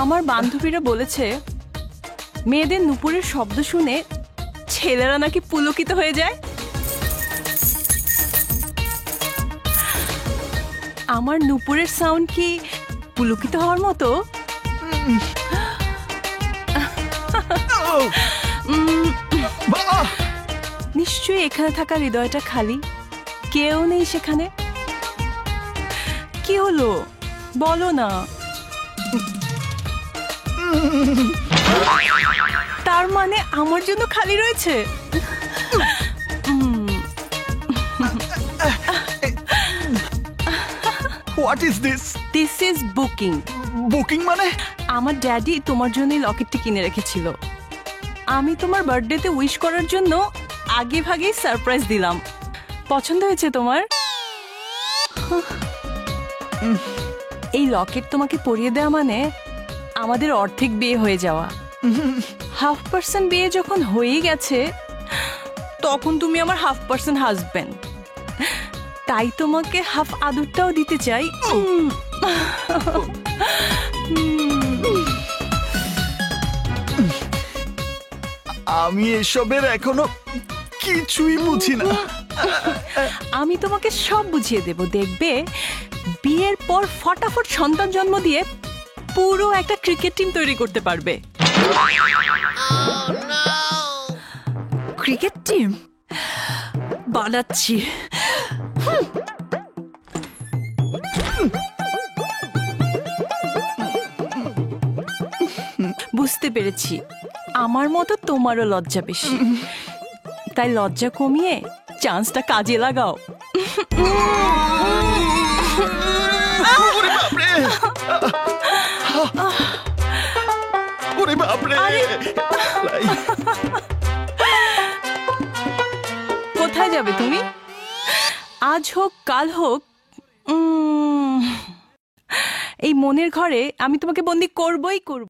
আমার বান্ধবীরা বলেছে মেয়েদের নুপুরের শব্দ শুনে ছেলেরা নাকি পুলকিত হয়ে যায়। আমার নুপুরের সাউন্ড কি পুলকিত হওয়ার মতো? নিশ্চয়ই এখানে থাকা হৃদয়টা খালি, কেউ নেই সেখানে। কি হলো বলো না। তার মানে আমার জন্য খালি রয়েছে। What is this? This is booking. Booking মানে? আমার ড্যাডি তোমার জন্য লকেটটি কিনে রেখেছিল। আমি তোমার বার্থডেতে উইশ করার জন্য আগে ভাগে সারপ্রাইজ দিলাম। পছন্দ হয়েছে তোমার? এই লকেট তোমাকে পরিয়ে দেওয়া মানে আমাদের অর্ধেক বিয়ে হয়ে যাওয়া। 1/2% বিয়ে যখন হয়ে গেছে তখন তুমি আমার 1/2% হাজবেন্ড, তাই তোমাকে হাফ আদরটাও দিতে চাই। আমি এসবের এখনো কিছুই বুঝি না। আমি তোমাকে সব বুঝিয়ে দেব, দেখবে বিয়ের পর ফটাফট সন্তান জন্ম দিয়ে পুরো একটা ক্রিকেট টিম তৈরি করতে পারবে। ক্রিকেট টিম বানাচ্ছি। বুঝতে পেরেছি আমার মতো তোমারও লজ্জা বেশি, তাই লজ্জা কমিয়ে চান্সটা কাজে লাগাও। কোথায় যাবে তুমি? আজ হোক কাল হোক এই মনের ঘরে আমি তোমাকে বন্দি করবই করব।